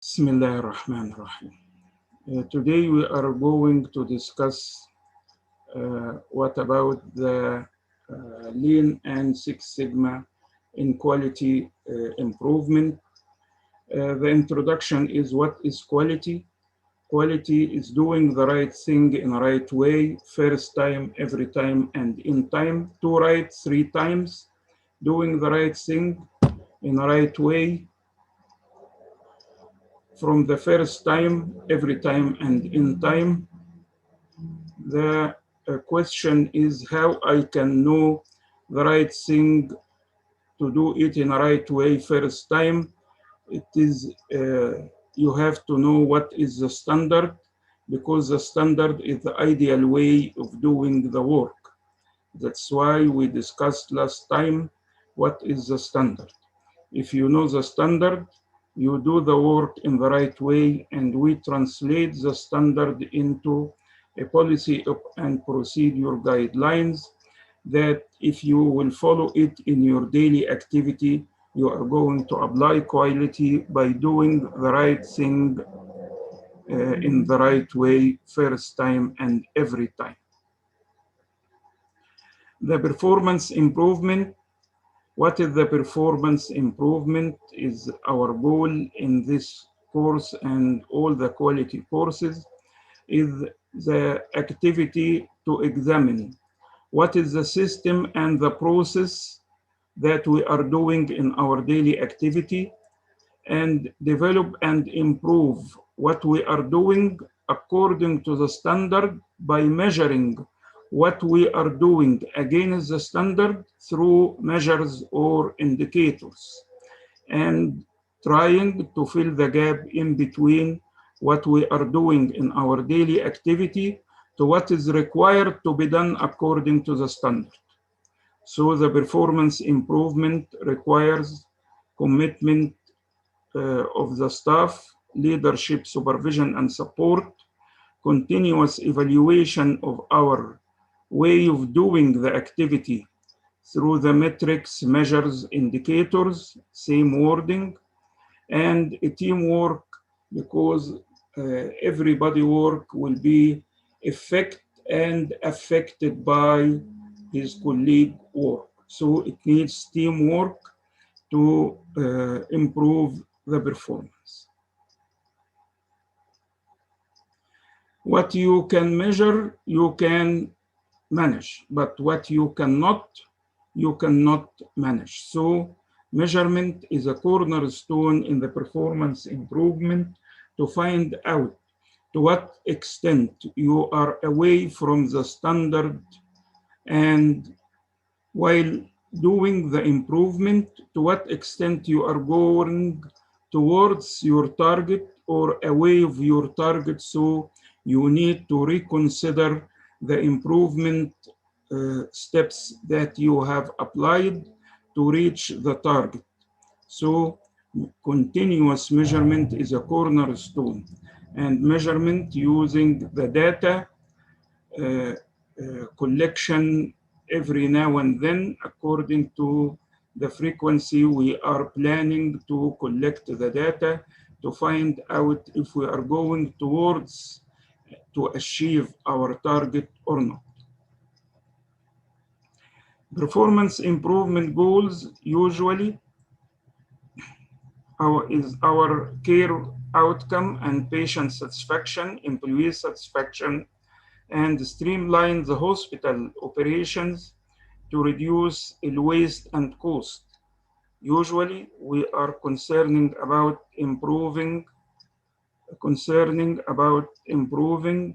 Bismillah ar-Rahman ar-Rahim. Today we are going to discuss what about the Lean and Six Sigma in quality improvement. The introduction is what is quality. Quality is doing the right thing in the right way, first time, every time, and in time. To right 3 times, doing the right thing in the right way, from the first time, every time, and in time. The question is how I can know the right thing to do it in the right way first time. It is, you have to know what is the standard, because the standard is the ideal way of doing the work. That's why we discussed last time what is the standard. If you know the standard, you do the work in the right way, and we translate the standard into a policy and procedure guidelines that if you will follow it in your daily activity, you are going to apply quality by doing the right thing in the right way first time and every time. The performance improvement. What is the performance improvement is our goal in this course and all the quality courses is the activity to examine what is the system and the process that we are doing in our daily activity, and develop and improve what we are doing according to the standard by measuring what we are doing against the standard through measures or indicators, and trying to fill the gap in between what we are doing in our daily activity to what is required to be done according to the standard. So the performance improvement requires commitment of the staff, leadership, supervision, and support, continuous evaluation of our way of doing the activity through the metrics, measures, indicators, same wording, and a teamwork, because everybody work will be affected by his colleague work. So it needs teamwork to improve the performance. What you can measure, you can manage, but what you cannot manage. So measurement is a cornerstone in the performance improvement to find out to what extent you are away from the standard, and while doing the improvement, to what extent you are going towards your target or away of your target. So you need to reconsider the improvement steps that you have applied to reach the target. So continuous measurement is a cornerstone, and measurement using the data collection every now and then according to the frequency we are planning to collect the data to find out if we are going towards to achieve our target or not. Performance improvement goals usually is our care outcome and patient satisfaction, employee satisfaction, and streamline the hospital operations to reduce waste and cost. Usually, we are concerning about improving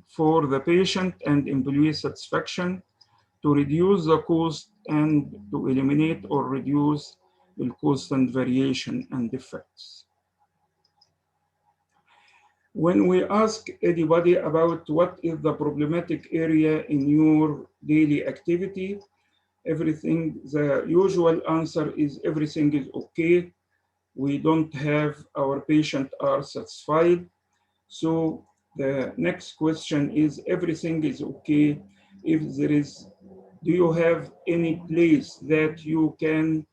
for the patient and employee satisfaction, to reduce the cost and to eliminate or reduce the cost and variation and defects. When we ask anybody about what is the problematic area in your daily activity, the usual answer is everything is okay. We don't have, our patient are satisfied. So the next question is everything is okay. If there is, do you have any place that you can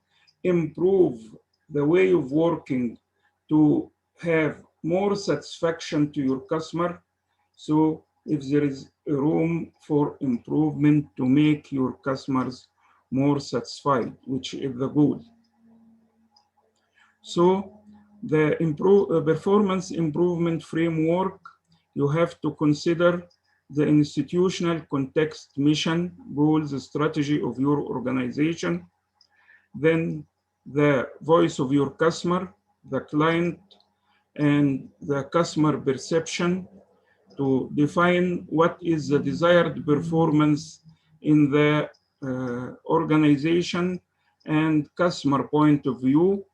improve the way of working to have more satisfaction to your customer. So if there is a room for improvement to make your customers more satisfied, which is the goal. So the performance improvement framework, you have to consider the institutional context, mission, goals, strategy of your organization, then the voice of your customer, the client, and the customer perception, to define what is the desired performance in the organization and customer point of view,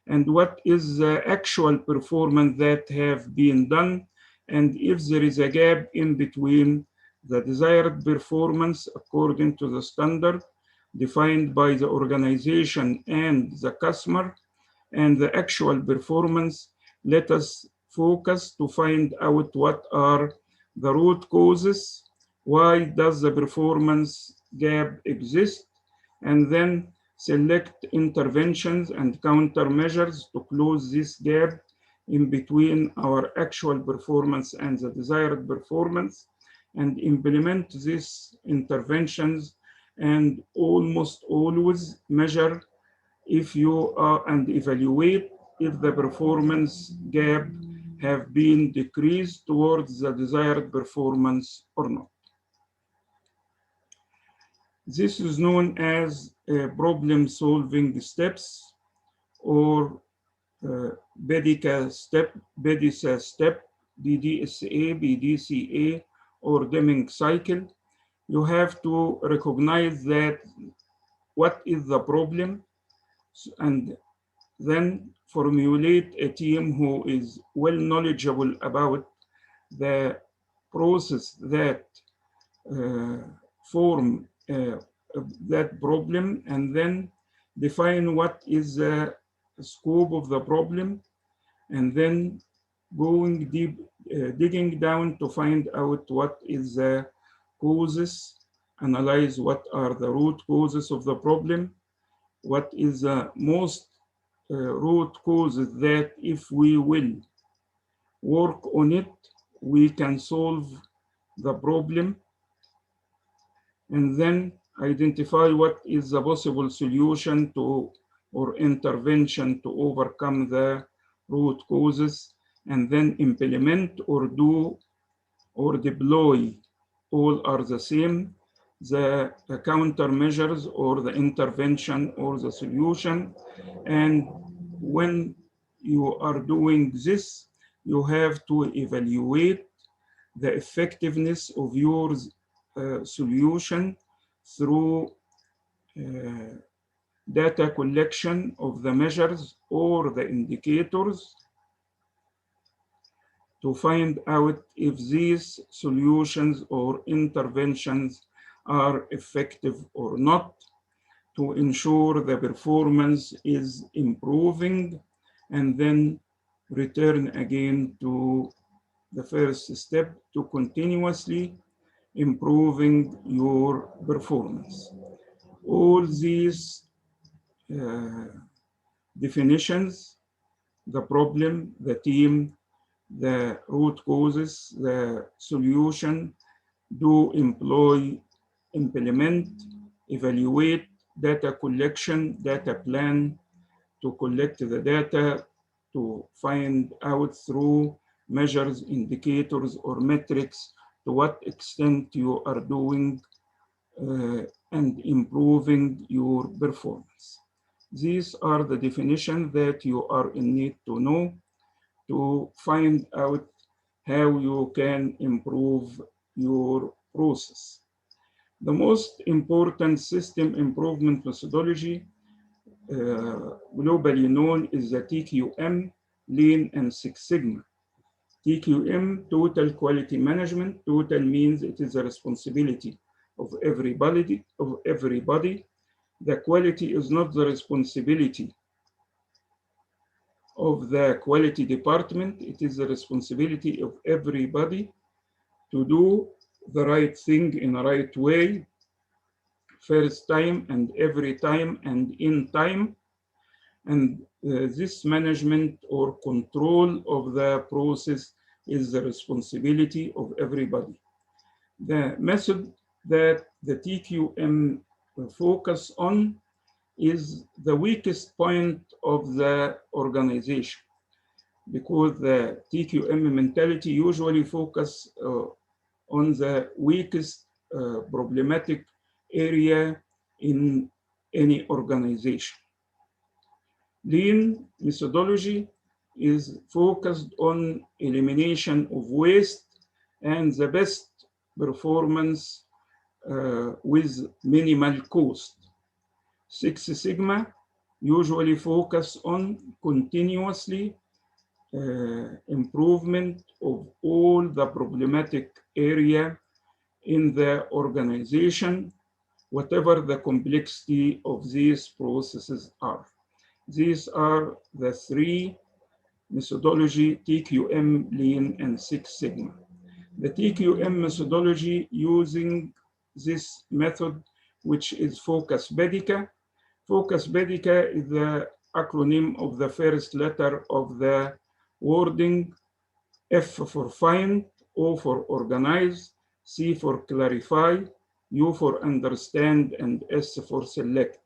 and what is the actual performance that have been done, and if there is a gap in between the desired performance according to the standard defined by the organization and the customer and the actual performance. Let us focus to find out what are the root causes, why does the performance gap exist, and then select interventions and countermeasures to close this gap in between our actual performance and the desired performance, and implement these interventions, and almost always measure if you are and evaluate if the performance gap have been decreased towards the desired performance or not. This is known as problem solving steps, or BDCA step, BDCA step, BDSA, BDCA, or Deming cycle. You have to recognize that what is the problem, and then formulate a team who is well knowledgeable about the process that form that problem, and then define what is the scope of the problem, and then going deep, digging down to find out what is the causes, analyze what are the root causes of the problem, what is the most root causes that if we will work on it, we can solve the problem, and then identify what is the possible solution to or intervention to overcome the root causes, and then implement or do or deploy, all are the same, the countermeasures or the intervention or the solution. And when you are doing this, you have to evaluate the effectiveness of your solution through data collection of the measures or the indicators to find out if these solutions or interventions are effective or not, to ensure the performance is improving, and then return again to the first step to continuously improving your performance. All these definitions, the problem, the team, the root causes, the solution, do employ, implement, evaluate, data collection, data plan, to collect the data, to find out through measures, indicators, or metrics to what extent you are doing and improving your performance. These are the definitions that you are in need to know to find out how you can improve your process. The most important system improvement methodology globally known is the TQM, Lean and Six Sigma. TQM, Total Quality Management. Total means it is a responsibility of everybody. The quality is not the responsibility of the quality department. It is the responsibility of everybody to do the right thing in a right way, first time and every time and in time. And this management or control of the process is the responsibility of everybody. The method that the TQM focus on is the weakest point of the organization, because the TQM mentality usually focus on the weakest problematic area in any organization. Lean methodology is focused on elimination of waste and the best performance with minimal cost. Six Sigma usually focus on continuously improvement of all the problematic area in the organization, whatever the complexity of these processes are. These are the three methodology: TQM, Lean, and Six Sigma. The TQM methodology using this method, which is FOCUSPDCA. FOCUSPDCA is the acronym of the first letter of the wording: F for find, O for organize, C for clarify, U for understand, and S for select.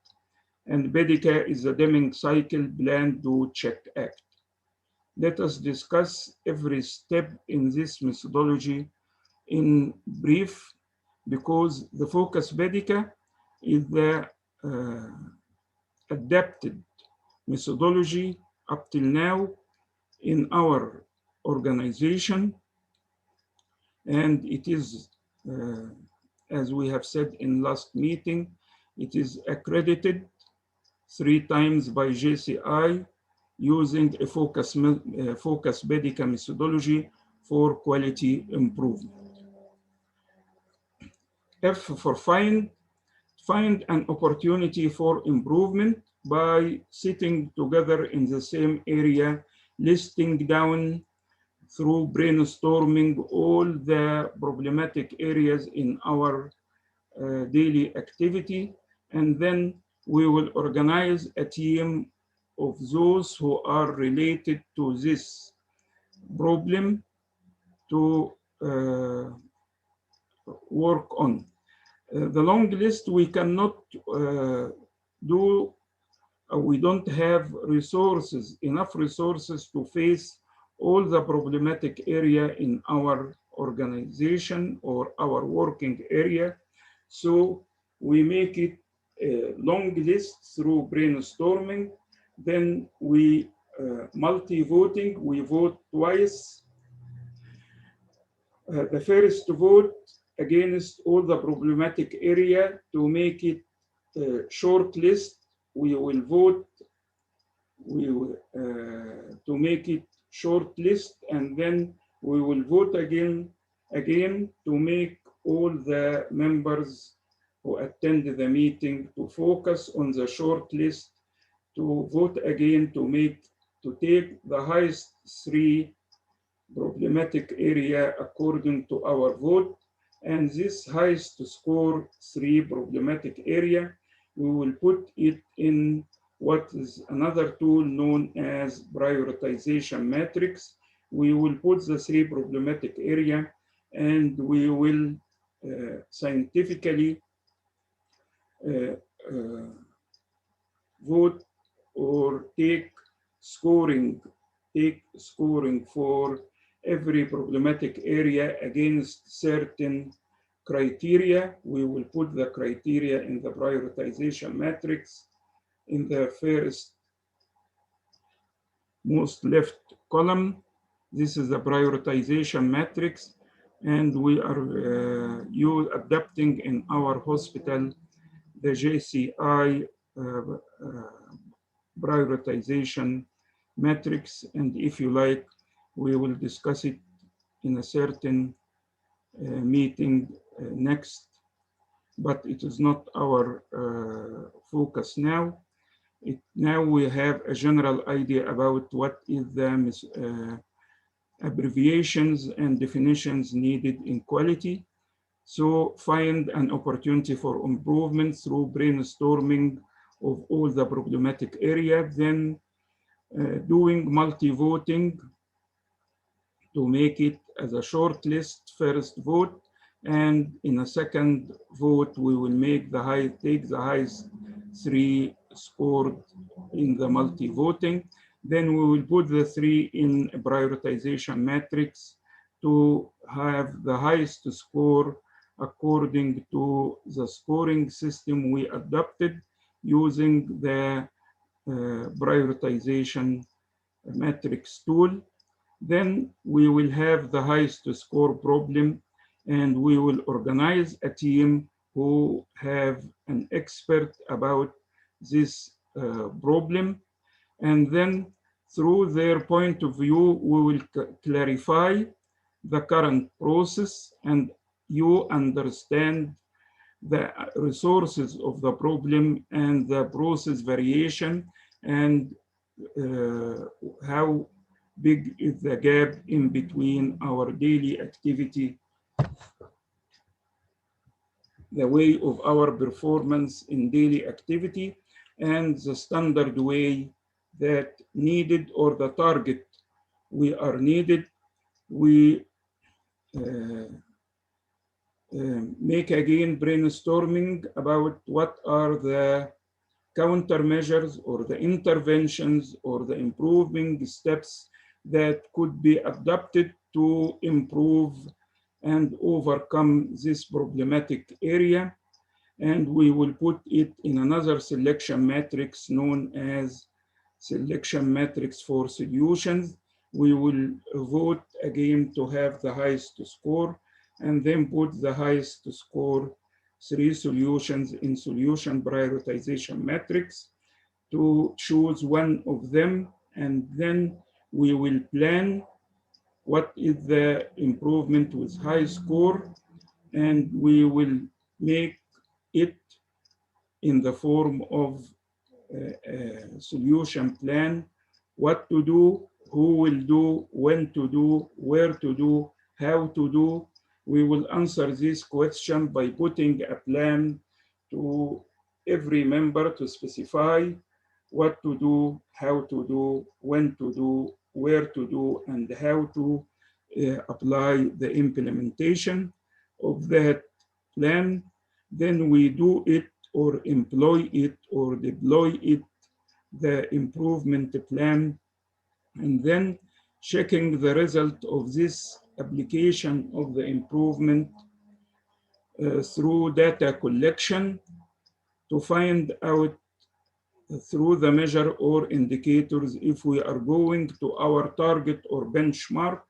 And PDCA is the Deming cycle: plan, do, check, act. Let us discuss every step in this methodology in brief, because the FOCUSPDCA is the adapted methodology up till now in our organization, and it is, as we have said in last meeting, it is accredited 3 times by JCI using a FOCUSPDCA methodology for quality improvement. F for find an opportunity for improvement by sitting together in the same area, listing down through brainstorming all the problematic areas in our daily activity, and then we will organize a team of those who are related to this problem to work on. The long list we cannot do. We don't have resources, enough resources to face all the problematic area in our organization or our working area. So we make it a long list through brainstorming. Then we multi-voting, we vote twice. The first vote against all the problematic area to make it a short list. We will vote to make it short list, and then we will vote again to make all the members who attend the meeting to focus on the short list, to vote again to take the highest 3 problematic area according to our vote. And this highest score 3 problematic area, we will put it in what is another tool known as prioritization matrix. We will put the 3 problematic area, and we will scientifically vote or take scoring for every problematic area against certain criteria. We will put the criteria in the prioritization matrix in the first most left column. This is the prioritization matrix, and we are adapting in our hospital the JCI prioritization matrix. And if you like, we will discuss it in a certain meeting next, but it is not our focus now. Now we have a general idea about what is the abbreviations and definitions needed in quality. So find an opportunity for improvement through brainstorming of all the problematic area, then doing multi-voting to make it as a short list first vote, and in a second vote we will make take the highest 3 scored in the multi-voting. Then we will put the 3 in a prioritization matrix to have the highest score according to the scoring system we adopted using the prioritization matrix tool. Then we will have the highest score problem, and we will organize a team who have an expert about this problem. And then through their point of view, we will clarify the current process, and you understand the resources of the problem and the process variation, and how big is the gap in between our daily activity, the way of our performance in daily activity, and the standard way that needed, or the target we are needed. We make again brainstorming about what are the countermeasures or the interventions or the improving steps that could be adopted to improve and overcome this problematic area. And we will put it in another selection matrix known as selection matrix for solutions. We will vote again to have the highest score, and then put the highest score 3 solutions in solution prioritization matrix to choose one of them. And then we will plan what is the improvement with high score, and we will make it in the form of a solution plan: what to do, who will do, when to do, where to do, how to do. We will answer this question by putting a plan to every member to specify what to do, how to do, when to do, where to do, and how to apply the implementation of that plan. Then we do it or employ it or deploy it, the improvement plan, and then checking the result of this application of the improvement through data collection to find out through the measure or indicators if we are going to our target or benchmark.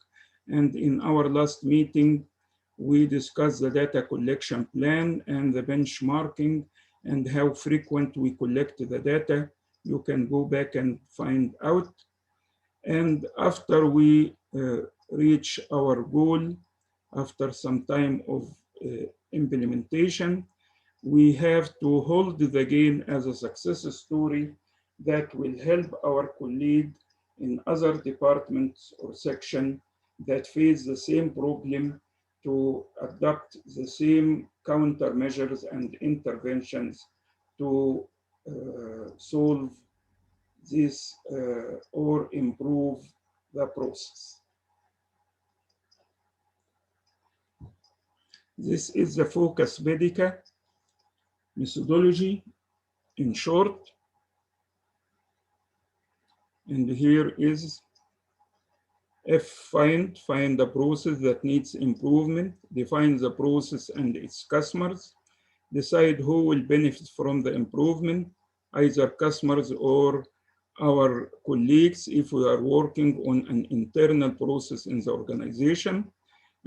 And in our last meeting, we discussed the data collection plan and the benchmarking and how frequent we collect the data. You can go back and find out. And after we reach our goal, after some time of implementation, we have to hold the game as a success story that will help our colleague in other departments or section that face the same problem to adopt the same countermeasures and interventions to solve this or improve the process. This is the FOCUSPDCA methodology in short. And here is F, find the process that needs improvement, define the process and its customers, decide who will benefit from the improvement, either customers or our colleagues if we are working on an internal process in the organization,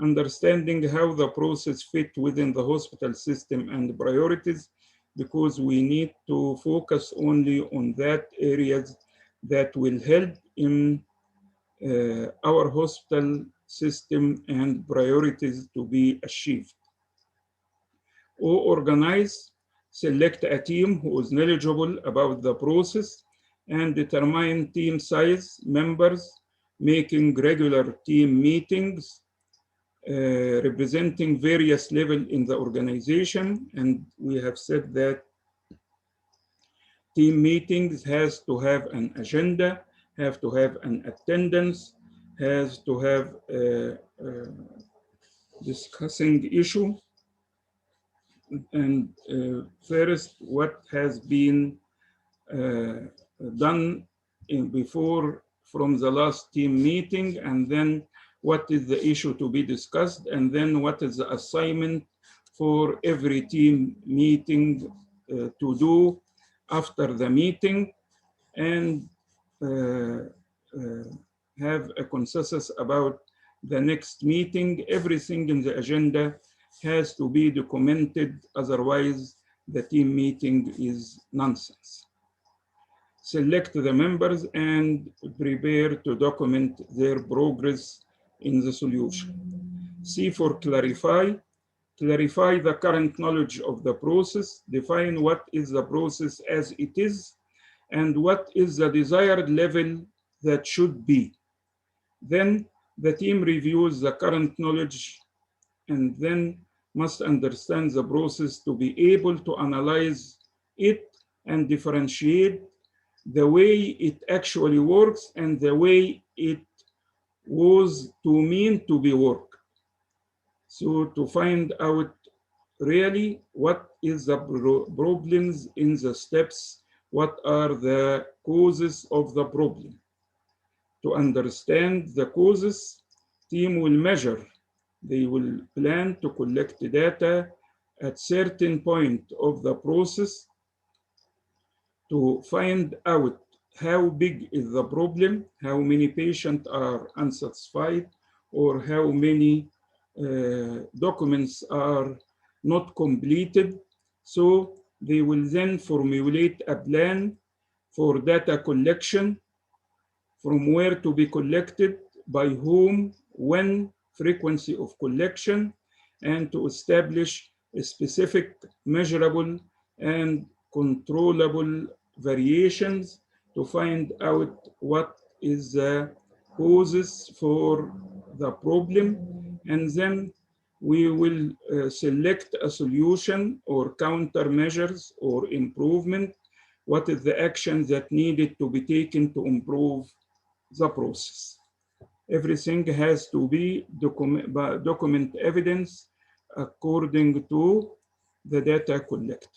understanding how the process fit within the hospital system and priorities, because we need to focus only on that areas that will help in our hospital system and priorities to be achieved. Or organize, select a team who is knowledgeable about the process and determine team size, members, making regular team meetings, representing various levels in the organization. And we have said that team meetings has to have an agenda, have to have an attendance, has to have a discussing issue, and first what has been done before from the last team meeting, and then what is the issue to be discussed, and then what is the assignment for every team meeting to do after the meeting, and have a consensus about the next meeting. Everything in the agenda has to be documented, otherwise the team meeting is nonsense. Select the members and prepare to document their progress in the solution. C for clarify. Clarify the current knowledge of the process. Define what is the process as it is and what is the desired level that should be. Then the team reviews the current knowledge and then must understand the process to be able to analyze it and differentiate the way it actually works and the way it was to mean to be work. So to find out really what is the problems in the steps, what are the causes of the problem. To understand the causes, team will measure. They will plan to collect data at certain point of the process to find out how big is the problem, how many patients are unsatisfied, or how many documents are not completed. So they will then formulate a plan for data collection, from where to be collected, by whom, when, frequency of collection, and to establish a specific, measurable, and controllable variations to find out what is the causes for the problem. And then we will select a solution or countermeasures or improvement. What is the action that needed to be taken to improve the process? Everything has to be document evidence according to the data collected.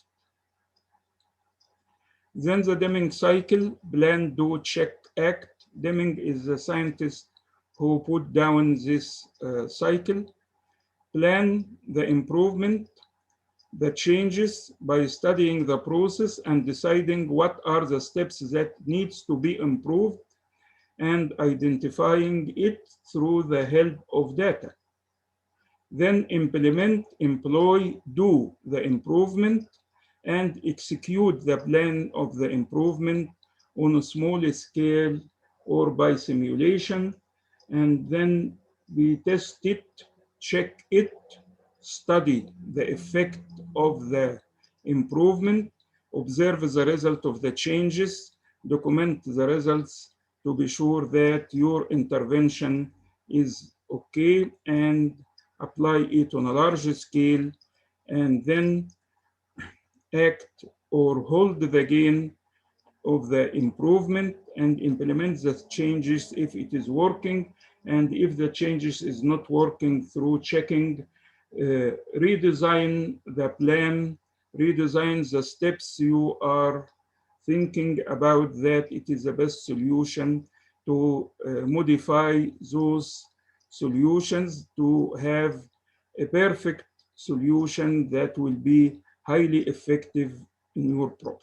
Then the Deming cycle, plan, do, check, act. Deming is the scientist who put down this cycle. Plan the improvement, the changes by studying the process and deciding what are the steps that needs to be improved and identifying it through the help of data. Then implement, employ, do the improvement and execute the plan of the improvement on a small scale or by simulation. And then we test it, check it, study the effect of the improvement, observe the result of the changes, document the results to be sure that your intervention is okay, and apply it on a large scale, and then act or hold the gain of the improvement and implement the changes if it is working, and if the changes is not working, through checking, redesign the plan, redesign the steps you are thinking about that it is the best solution, to modify those solutions to have a perfect solution that will be highly effective in your problem.